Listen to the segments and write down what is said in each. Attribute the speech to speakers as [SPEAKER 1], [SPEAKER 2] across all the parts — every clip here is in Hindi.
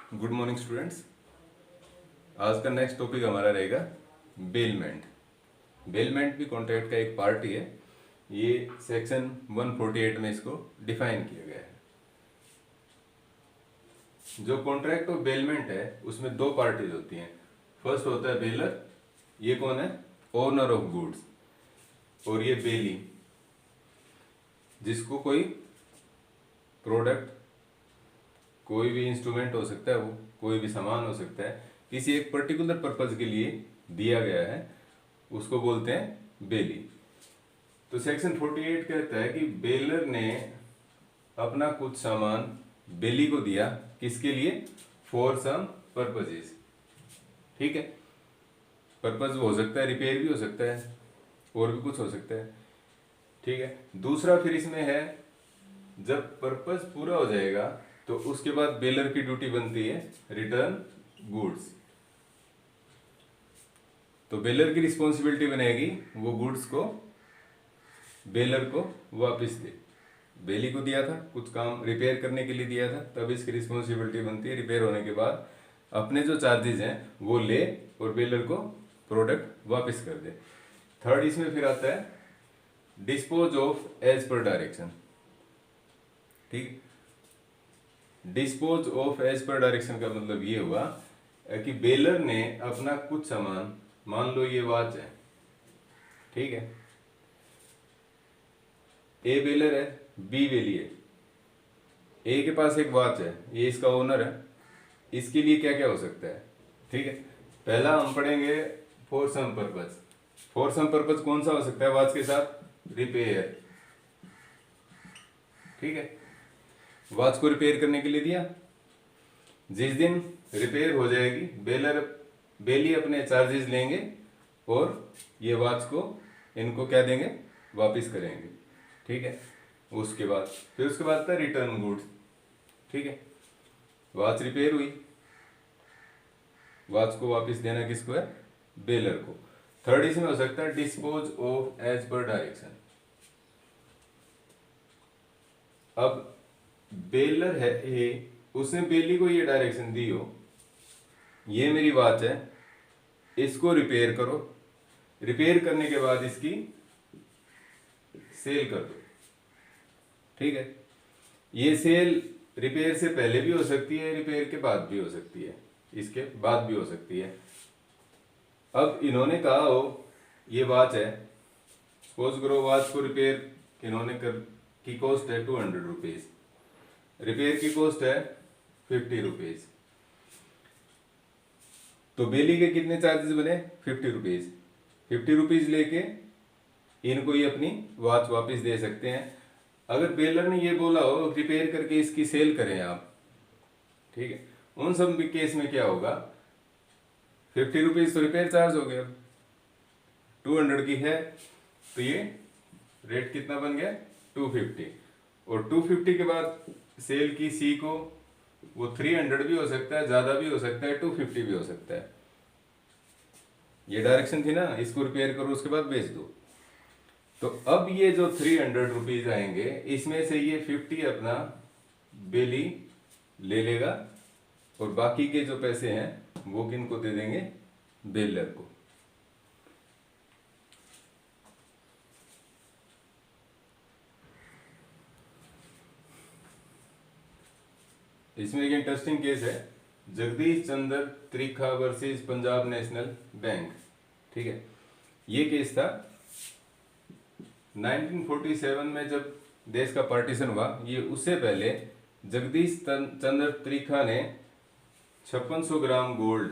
[SPEAKER 1] Good morning students. आज का नेक्स्ट टॉपिक हमारा रहेगा बेलमेंट। बेलमेंट भी कॉन्ट्रैक्ट का एक पार्ट ही है। ये सेक्शन 148 में इसको डिफाइन किया गया है। जो कॉन्ट्रैक्ट ऑफ बेलमेंट है उसमें दो पार्टीज होती हैं। फर्स्ट होता है बेलर, ये कौन है? Owner of goods. और ये बेली, जिसको कोई प्रोडक्ट, कोई भी इंस्ट्रूमेंट हो सकता है, वो कोई भी सामान हो सकता है, किसी एक पर्टिकुलर पर्पज के लिए दिया गया है, उसको बोलते हैं बेली। तो सेक्शन 48 कहता है कि बेलर ने अपना कुछ सामान बेली को दिया, किसके लिए? For some purposes. ठीक है, पर्पज हो सकता है, रिपेयर भी हो सकता है, और भी कुछ हो सकता है। ठीक है, दूसरा फिर इसमें है, जब पर्पज पूरा हो जाएगा तो उसके बाद बेलर की ड्यूटी बनती है रिटर्न गुड्स। तो बेलर की रिस्पॉन्सिबिलिटी बनेगी वो गुड्स को बेलर को वापस दे। बेली को दिया था, कुछ काम रिपेयर करने के लिए दिया था, तब इसकी रिस्पॉन्सिबिलिटी बनती है रिपेयर होने के बाद अपने जो चार्जेस हैं वो ले और बेलर को प्रोडक्ट वापस कर दे। थर्ड इसमें फिर आता है dispose of as per direction. ठीक, dispose of as per direction का मतलब ये हुआ कि बेलर ने अपना कुछ सामान, मान लो ये वॉच है, ठीक है, ए बेलर है, बी बेली है। ए के पास एक वॉच है, ये इसका ओनर है, इसके लिए क्या क्या हो सकता है? ठीक है, पहला हम पढ़ेंगे for some purpose. For some purpose कौन सा हो सकता है? वॉच के साथ रिपेयर। ठीक है, वॉच को रिपेयर करने के लिए दिया, जिस दिन रिपेयर हो जाएगी बेली अपने चार्जेस लेंगे और ये वॉच को इनको क्या देंगे? वापस करेंगे। ठीक है, उसके बाद आता है रिटर्न गुड्स। ठीक है, वॉच रिपेयर हुई, वॉच को वापस देना किसको है? बेलर को। थर्ड इसमें हो सकता है dispose of as per direction. अब बेलर है ए, उसने बेली को ये डायरेक्शन दी हो, ये मेरी वॉच है, इसको रिपेयर करो, रिपेयर करने के बाद इसकी सेल कर दो। ठीक है, ये सेल रिपेयर से पहले भी हो सकती है, रिपेयर के बाद भी हो सकती है, इसके बाद भी हो सकती है। अब इन्होंने कहा हो ये वॉच है, सपोज करो वॉच को रिपेयर इन्होंने कर की कॉस्ट है 200 रुपीज, रिपेयर की कॉस्ट है 50 रुपीज। तो बेली के कितने चार्जेस बने? 50 रुपीज। 50 रुपीज लेके इनको ये अपनी वॉच वापस दे सकते हैं। अगर बेलर ने ये बोला हो रिपेयर करके इसकी सेल करें आप, ठीक है, उन सब केस में क्या होगा? 50 रुपीज तो रिपेयर चार्ज हो गया, 200 की है तो ये रेट कितना बन गया? 250। और 250 के बाद सेल की सी को वो 300 भी हो सकता है, ज्यादा भी हो सकता है, 250 भी हो सकता है। ये डायरेक्शन थी ना, इसको रिपेयर करो उसके बाद बेच दो। तो अब ये जो 300 रुपीज आएंगे, इसमें से ये 50 अपना बेली ले लेगा और बाकी के जो पैसे हैं वो किनको दे देंगे? बेलर को। इसमें एक इंटरेस्टिंग केस है, जगदीश चंद्र त्रिखा वर्सेस पंजाब नेशनल बैंक। ठीक है, ये केस था 1947 में, जब देश का पार्टीशन हुआ। ये उससे पहले जगदीश चंद्र त्रिखा ने 5600 ग्राम गोल्ड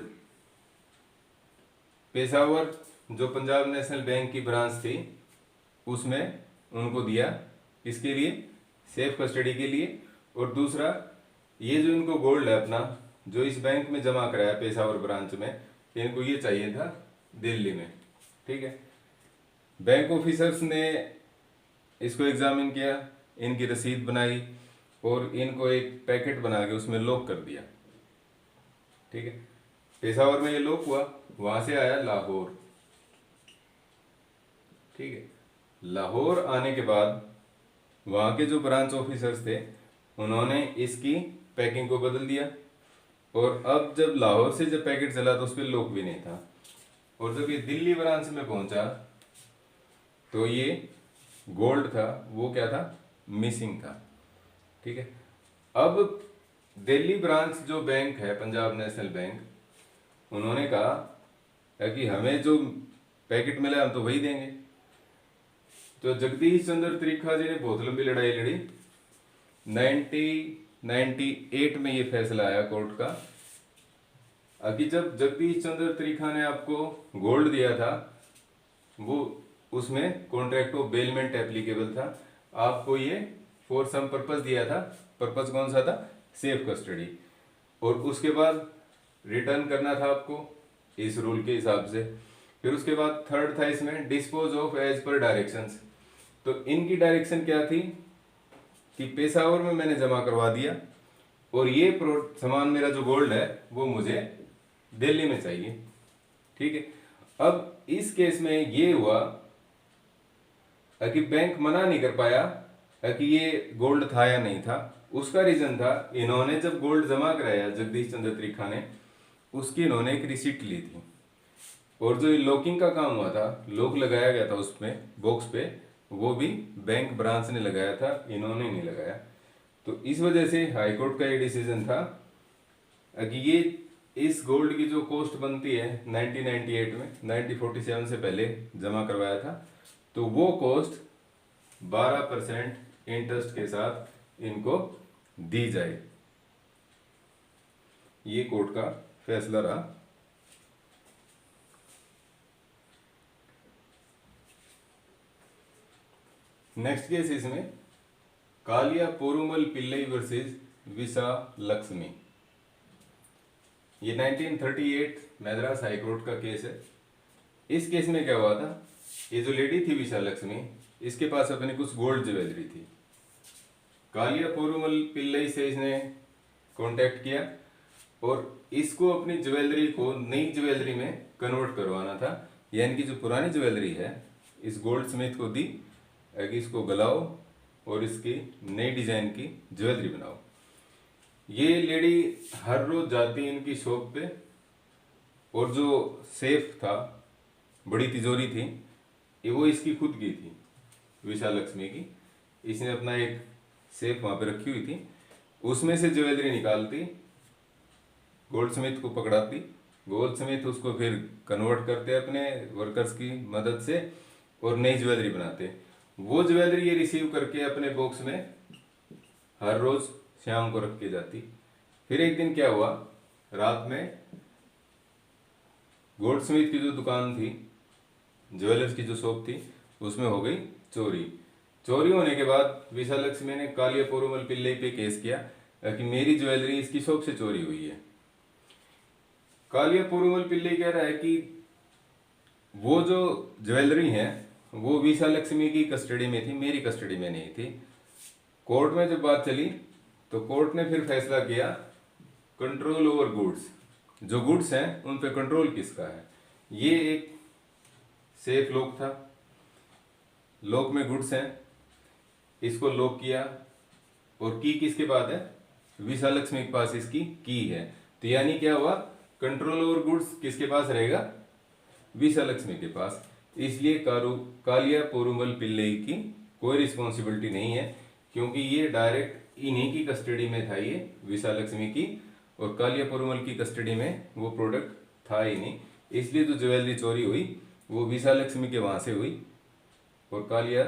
[SPEAKER 1] पेशावर, जो पंजाब नेशनल बैंक की ब्रांच थी, उसमें उनको दिया। इसके लिए सेफ कस्टडी के लिए। और दूसरा, ये जो इनको गोल्ड है अपना, जो इस बैंक में जमा कराया पेशावर ब्रांच में, इनको ये चाहिए था दिल्ली में। ठीक है, बैंक ऑफिसर्स ने इसको एग्जामिन किया, इनकी रसीद बनाई और इनको एक पैकेट बना के उसमें लॉक कर दिया। ठीक है, पेशावर में ये लॉक हुआ, वहां से आया लाहौर। ठीक है, लाहौर आने के बाद वहां के जो ब्रांच ऑफिसर्स थे, उन्होंने इसकी पैकिंग को बदल दिया और अब जब लाहौर से जब पैकेट चला तो उस पर लॉक भी नहीं था, और जब ये दिल्ली ब्रांच में पहुंचा तो ये गोल्ड था वो क्या था, मिसिंग था। ठीक है, अब दिल्ली ब्रांच जो बैंक है पंजाब नेशनल बैंक, उन्होंने कहा है कि हमें जो पैकेट मिला हम तो वही देंगे। तो जगदीश चंद्र त्रिखा जी ने बहुत लंबी लड़ाई लड़ी। 1998 में ये फैसला आया कोर्ट का कि जब जगदीश चंद्र त्रिखा ने आपको गोल्ड दिया था वो उसमें कॉन्ट्रैक्ट ऑफ बेलमेंट एप्लीकेबल था, आपको ये फॉर सम पर्पस दिया था। पर्पस कौन सा था, सेफ कस्टडी, और उसके बाद रिटर्न करना था आपको इस रूल के हिसाब से। फिर उसके बाद थर्ड था इसमें dispose of as per directions. तो इनकी डायरेक्शन क्या थी कि पेशावर में मैंने जमा करवा दिया और ये सामान मेरा जो गोल्ड है वो मुझे दिल्ली में चाहिए। ठीक है, अब इस केस में ये हुआ कि बैंक मना नहीं कर पाया कि ये गोल्ड था या नहीं था। उसका रीजन था इन्होंने जब गोल्ड जमा कराया जगदीश चंद्र त्रिखा ने, उसकी इन्होंने एक रिसीट ली थी, और जो लॉकिंग का काम हुआ था, लॉक लगाया गया था उसमें बॉक्स पे, वो भी बैंक ब्रांच ने लगाया था, इन्होंने नहीं लगाया। तो इस वजह से हाईकोर्ट का ये डिसीजन था कि ये इस गोल्ड की जो कॉस्ट बनती है 1998 में 1947 से पहले जमा करवाया था, तो वो कॉस्ट 12% इंटरेस्ट के साथ इनको दी जाए। ये कोर्ट का फैसला रहा। नेक्स्ट केस इसमें कालिया पोरुमल पिल्लई वर्सेस विसा लक्ष्मी। ये 1938 मद्रास हाईकोर्ट का केस है। इस केस में क्या हुआ था, ये जो लेडी थी विसा लक्ष्मी, इसके पास अपनी कुछ गोल्ड ज्वेलरी थी। कालिया पोरुमल पिल्लई से इसने कांटेक्ट किया और इसको अपनी ज्वेलरी को नई ज्वेलरी में कन्वर्ट करवाना था, यानी कि जो पुरानी ज्वेलरी है इस गोल्ड स्मिथ को दी कि इसको गलाओ और इसकी नई डिजाइन की ज्वेलरी बनाओ। ये लेडी हर रोज जाती इनकी शॉप पे, और जो सेफ था, बड़ी तिजोरी थी, ये वो इसकी खुद की थी विशा लक्ष्मी की। इसने अपना एक सेफ वहां पे रखी हुई थी, उसमें से ज्वेलरी निकालती, गोल्ड स्मिथ को पकड़ाती, गोल्ड स्मिथ उसको फिर कन्वर्ट करते अपने वर्कर्स की मदद से और नई ज्वेलरी बनाते। वो ज्वेलरी ये रिसीव करके अपने बॉक्स में हर रोज शाम को रख के जाती। फिर एक दिन क्या हुआ, रात में गोल्ड स्मिथ की जो दुकान थी, ज्वेलर्स की जो शॉप थी, उसमें हो गई चोरी। चोरी होने के बाद विशा लक्ष्मी ने कालिया पोरुमल पिल्लई पे केस किया कि मेरी ज्वेलरी इसकी शॉप से चोरी हुई है। कालिया पोरुमल पिल्लई कह रहा है कि वो जो ज्वेलरी है वो विशा लक्ष्मी की कस्टडी में थी, मेरी कस्टडी में नहीं थी। कोर्ट में जब बात चली तो कोर्ट ने फिर फैसला किया कंट्रोल ओवर गुड्स, जो गुड्स हैं उन पे कंट्रोल किसका है। ये एक सेफ लॉक था, लॉक में गुड्स हैं, इसको लॉक किया और की किसके पास है, विशा लक्ष्मी के पास इसकी की है। तो यानी क्या हुआ, कंट्रोल ओवर गुड्स किसके पास रहेगा, विशा लक्ष्मी के पास। इसलिए कालिया पोरुमल पिल्लई की कोई रिस्पॉन्सिबिलिटी नहीं है, क्योंकि ये डायरेक्ट इन्हीं की कस्टडी में था, ये विशा लक्ष्मी की, और कालिया पोरुमल की कस्टडी में वो प्रोडक्ट था ही नहीं। इसलिए जो ज्वेलरी चोरी हुई वो विशा लक्ष्मी के वहां से हुई और कालिया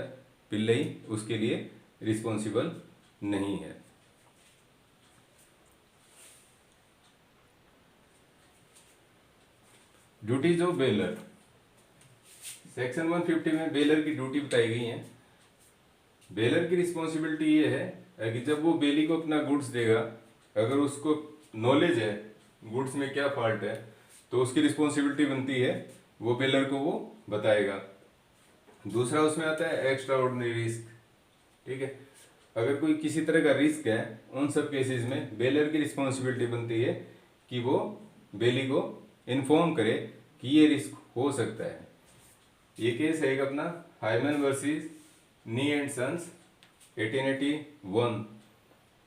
[SPEAKER 1] पिल्लई उसके लिए रिस्पॉन्सिबल नहीं है। ड्यूटीज ऑफ बेलर, सेक्शन 150 में बेलर की ड्यूटी बताई गई है। बेलर की रिस्पॉन्सिबिलिटी ये है कि जब वो बेली को अपना गुड्स देगा, अगर उसको नॉलेज है गुड्स में क्या फॉल्ट है, तो उसकी रिस्पॉन्सिबिलिटी बनती है वो बेलर को वो बताएगा। दूसरा उसमें आता है एक्स्ट्रा ऑर्डिनरी रिस्क। ठीक है, अगर कोई किसी तरह का रिस्क है, उन सब केसेस में बेलर की रिस्पॉन्सिबिलिटी बनती है कि वो बेली को इन्फॉर्म करे कि ये रिस्क हो सकता है। ये केस है एक अपना Hyman versus Nye and Sons 1881,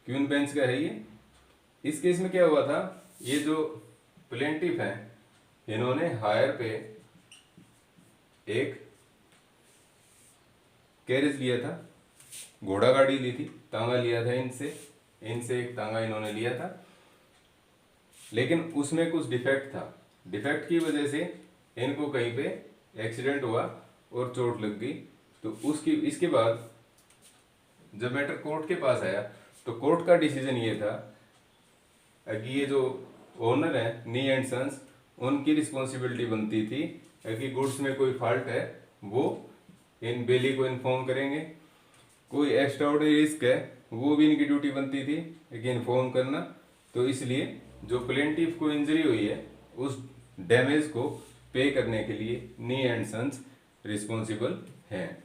[SPEAKER 1] Queen Bench का है ये। इस केस में क्या हुआ था ये जो प्लेंटिफ है इन्होंने हायर पे एक कैरेज लिया था, घोड़ा गाड़ी ली थी, तांगा लिया था इनसे, इनसे एक तांगा इन्होंने लिया था, लेकिन उसमें कुछ डिफेक्ट था। डिफेक्ट की वजह से इनको कहीं पे एक्सीडेंट हुआ और चोट लग गई। तो उसकी इसके बाद जब मैटर कोर्ट के पास आया तो कोर्ट का डिसीजन ये था कि ये जो ओनर है नी एंड सन्स, उनकी रिस्पॉन्सिबिलिटी बनती थी कि गुड्स में कोई फॉल्ट है वो इन बेली को इन्फॉर्म करेंगे, कोई एक्स्ट्राऑर्डिनरी रिस्क है वो भी इनकी ड्यूटी बनती थी कि इन्फॉर्म करना। तो इसलिए जो प्लेंटिफ को इंजरी हुई है उस डैमेज को पे करने के लिए नी एंड सन्स रिस्पॉन्सिबल हैं।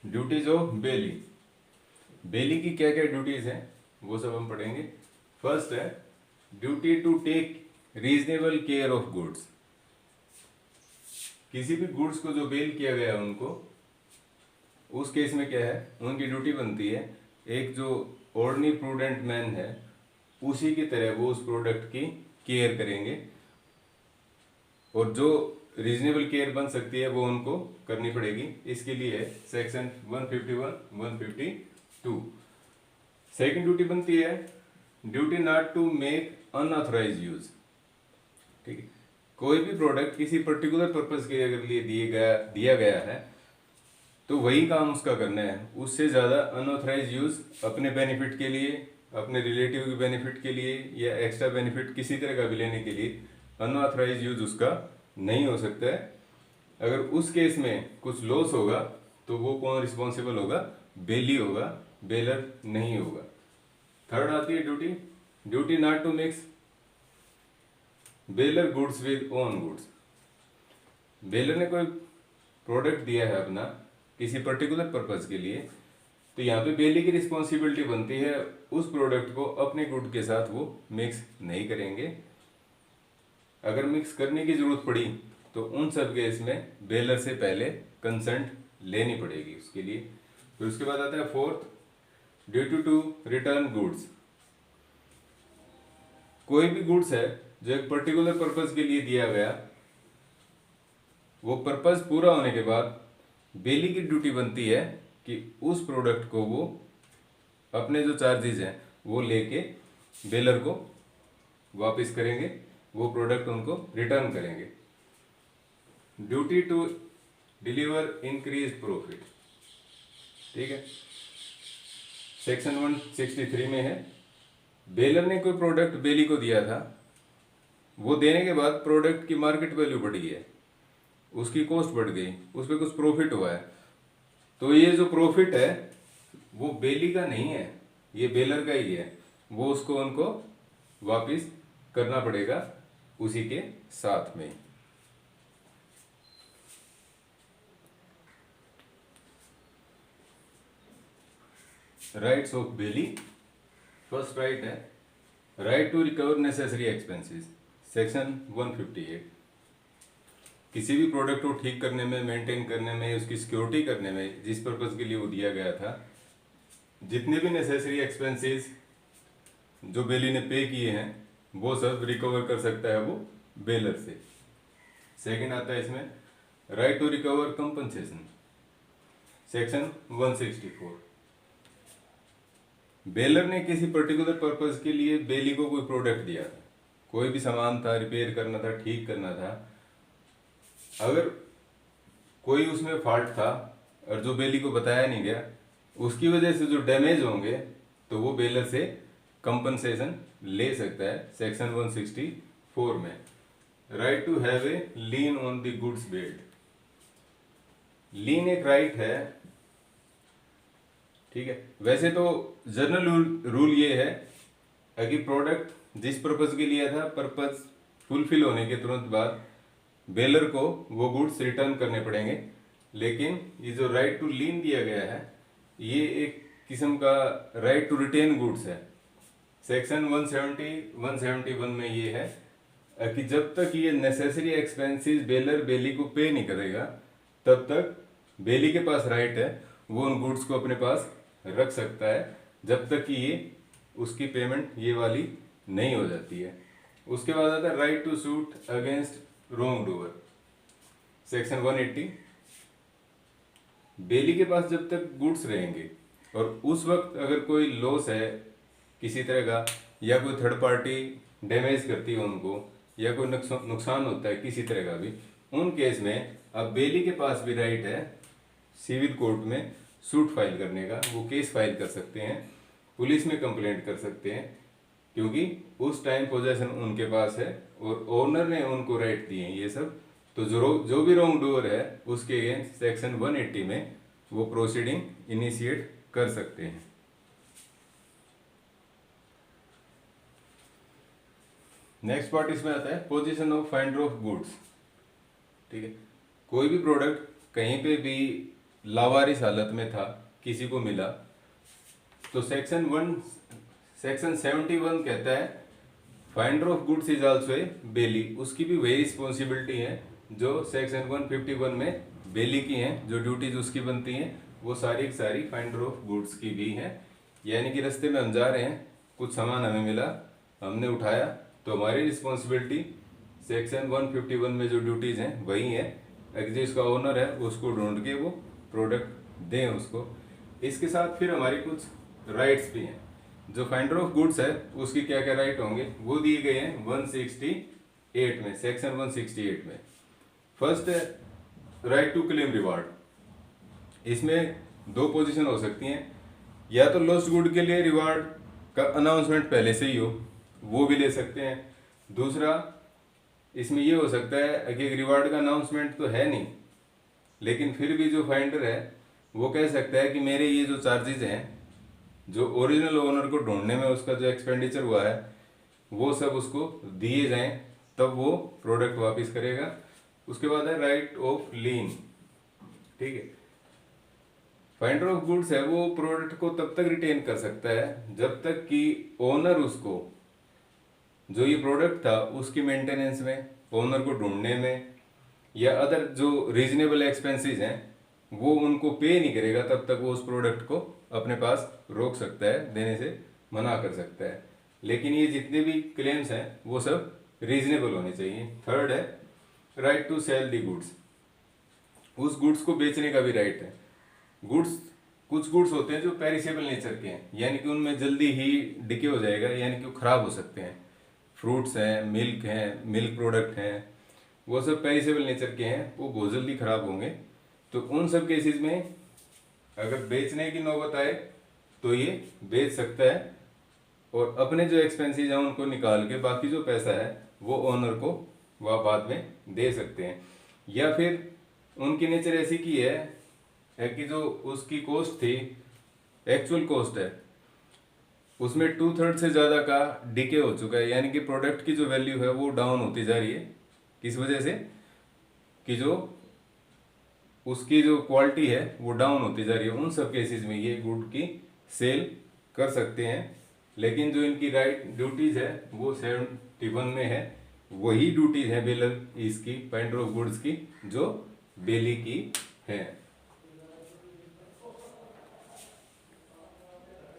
[SPEAKER 1] ड्यूटीज ऑफ बेली, बेली की क्या क्या ड्यूटीज हैं वो सब हम पढ़ेंगे। फर्स्ट है duty to take reasonable care of goods. किसी भी गुड्स को जो बेल किया गया है उनको, उस केस में क्या है उनकी ड्यूटी बनती है एक जो ऑर्डिनरी प्रूडेंट मैन है उसी की तरह वो उस प्रोडक्ट की केयर करेंगे, और जो रीजनेबल केयर बन सकती है वो उनको करनी पड़ेगी। इसके लिए सेक्शन 151 152। सेकंड ड्यूटी बनती है duty not to make unauthorised use. ठीक है, कोई भी प्रोडक्ट किसी पर्टिकुलर पर्पज के अगर लिए दिया गया है तो वही काम उसका करना है, उससे ज़्यादा अनऑथराइज यूज अपने बेनिफिट के लिए, अपने रिलेटिव के बेनिफिट के लिए या एक्स्ट्रा बेनिफिट किसी तरह का भी लेने के लिए अनऑथराइज यूज उसका नहीं हो सकता है। अगर उस केस में कुछ लॉस होगा तो वो कौन रिस्पॉन्सिबल होगा? बेली होगा, बेलर नहीं होगा। थर्ड आती है duty not to mix bailor goods with own goods. Bailor ने कोई प्रोडक्ट दिया है अपना किसी पर्टिकुलर पर्पज के लिए, तो यहाँ पे बेली की रिस्पॉन्सिबिलिटी बनती है उस प्रोडक्ट को अपने गुड के साथ वो मिक्स नहीं करेंगे। अगर मिक्स करने की जरूरत पड़ी तो उन सब केस में बेलर से पहले कंसेंट लेनी पड़ेगी उसके लिए। फिर उसके बाद आता है fourth duty to return goods. कोई भी गुड्स है जो एक पर्टिकुलर पर्पज के लिए दिया गया, वो पर्पज पूरा होने के बाद बेली की ड्यूटी बनती है कि उस प्रोडक्ट को वो अपने जो चार्जेस हैं वो लेके बेलर को वापस करेंगे, वो प्रोडक्ट उनको रिटर्न करेंगे। Duty to deliver increase profit. ठीक है, सेक्शन 163 में है। बेलर ने कोई प्रोडक्ट बेली को दिया था, वो देने के बाद प्रोडक्ट की मार्केट वैल्यू बढ़ गई है, उसकी कॉस्ट बढ़ गई, उस पर कुछ प्रॉफिट हुआ है, तो ये जो प्रॉफिट है वो बेली का नहीं है, ये बेलर का ही है, वो उसको उनको वापस करना पड़ेगा उसी के साथ में। Rights of bailee. First right है right to recover necessary expenses, section 158। किसी भी प्रोडक्ट को ठीक करने में, मेंटेन करने में, उसकी सिक्योरिटी करने में, जिस पर्पज के लिए वो दिया गया था, जितने भी नेसेसरी एक्सपेंसेस जो बेली ने पे किए हैं वो सब रिकवर कर सकता है वो बेलर से। सेकंड आता है इसमें right to recover compensation, section 164। Bailor ने किसी पर्टिकुलर पर्पज के लिए बेली को कोई प्रोडक्ट दिया था, कोई भी सामान था, रिपेयर करना था, ठीक करना था। अगर कोई उसमें फॉल्ट था और जो बेली को बताया नहीं गया, उसकी वजह से जो डैमेज होंगे तो वो बेलर से कंपनसेशन ले सकता है, सेक्शन 164 में। Right to have a lien on the goods bailed. Lien एक राइट है, ठीक है। वैसे तो जनरल रूल ये है कि प्रोडक्ट जिस पर्पज के लिए था, पर्पज फुलफिल होने के तुरंत बाद बेलर को वो गुड्स रिटर्न करने पड़ेंगे, लेकिन ये जो राइट टू लीन दिया गया है ये एक किस्म का राइट टू रिटेन गुड्स है। सेक्शन 171 में ये है कि जब तक ये नेसेसरी एक्सपेंसेस बेलर बेली को पे नहीं करेगा तब तक बेली के पास राइट है वो उन गुड्स को अपने पास रख सकता है जब तक कि ये उसकी पेमेंट ये वाली नहीं हो जाती है। उसके बाद आता है right to suit against wrongdoer, section 180। Bailee के पास जब तक गुड्स रहेंगे और उस वक्त अगर कोई लॉस है किसी तरह का, या कोई थर्ड पार्टी डैमेज करती है उनको, या कोई नुकसान होता है किसी तरह का भी, उन केस में अब बेली के पास भी राइट है सिविल कोर्ट में सूट फाइल करने का। वो केस फाइल कर सकते हैं, पुलिस में कंप्लेंट कर सकते हैं, क्योंकि उस टाइम पोजेशन उनके पास है और ओनर ने उनको राइट दिए हैं ये सब। तो जो भी रॉन्ग डूअर है उसके अगेंस्ट सेक्शन 180 में वो प्रोसीडिंग इनिशिएट कर सकते हैं। नेक्स्ट पार्ट इसमें आता है position of finder of goods. ठीक है, कोई भी प्रोडक्ट कहीं पे भी लावारिस हालत में था, किसी को मिला, तो सेक्शन 71 कहता है finder of goods is also a bailee. उसकी भी वही रिस्पॉन्सिबिलिटी है जो सेक्शन 151 में बेली की हैं। जो ड्यूटीज उसकी बनती हैं वो सारी की सारी फाइंडर ऑफ गुड्स की भी हैं। यानी कि रास्ते में हम जा रहे हैं, कुछ सामान हमें मिला, हमने उठाया, तो हमारी रिस्पॉन्सिबिलिटी सेक्शन 151 में जो ड्यूटीज हैं वही है। जिसका ओनर है उसको ढूंढ के वो प्रोडक्ट दें उसको। इसके साथ फिर हमारे कुछ राइट्स भी हैं। जो फाइंडर ऑफ गुड्स है उसकी क्या क्या राइट होंगे वो दिए गए हैं 168 में, सेक्शन 168 में। फर्स्ट है राइट टू क्लेम रिवार्ड। इसमें दो पोजीशन हो सकती हैं, या तो लॉस्ट गुड के लिए रिवार्ड का अनाउंसमेंट पहले से ही हो, वो भी ले सकते हैं। दूसरा इसमें ये हो सकता है कि रिवार्ड का अनाउंसमेंट तो है नहीं, लेकिन फिर भी जो फाइंडर है वो कह सकता है कि मेरे ये जो चार्जेस हैं, जो ओरिजिनल ओनर को ढूंढने में उसका जो एक्सपेंडिचर हुआ है वो सब उसको दिए जाएं, तब वो प्रोडक्ट वापस करेगा। उसके बाद है राइट ऑफ लीन। ठीक है, फाइंडर ऑफ गुड्स है वो प्रोडक्ट को तब तक रिटेन कर सकता है जब तक कि ओनर उसको, जो ये प्रोडक्ट था उसकी मेंटेनेंस में, ओनर को ढूंढने में, या अदर जो रीजनेबल एक्सपेंसेस हैं वो उनको पे नहीं करेगा, तब तक वो उस प्रोडक्ट को अपने पास रोक सकता है, देने से मना कर सकता है। लेकिन ये जितने भी क्लेम्स हैं वो सब रीजनेबल होने चाहिए। थर्ड है right to sell the goods. उस गुड्स को बेचने का भी राइट है। कुछ गुड्स होते हैं जो पेरिसेबल नेचर के हैं, यानी कि उनमें जल्दी ही डिके हो जाएगा, यानी कि वो खराब हो सकते हैं। फ्रूट्स हैं, मिल्क प्रोडक्ट हैं, वो सब पेरिसेबल नेचर के हैं, वो बहुत जल्दी खराब होंगे। तो उन सब केसेस में अगर बेचने की नौबत आए तो ये बेच सकता है, और अपने जो एक्सपेंसेस हैं उनको निकाल के बाकी जो पैसा है वो ओनर को वह बाद में दे सकते हैं। या फिर उनकी नेचर ऐसी की है कि जो उसकी कॉस्ट थी, एक्चुअल कॉस्ट है, उसमें 2/3 से ज़्यादा का डिके हो चुका है, यानी कि प्रोडक्ट की जो वैल्यू है वो डाउन होती जा रही है। किस वजह से? कि जो उसकी जो क्वालिटी है वो डाउन होती जा रही है। उन सब केसेस में ये गुड की सेल कर सकते हैं। लेकिन जो इनकी राइट ड्यूटीज है वो 71 में है, वही ड्यूटीज है बेलर इसकी, फाइंडर ऑफ गुड्स की, जो बेली की है।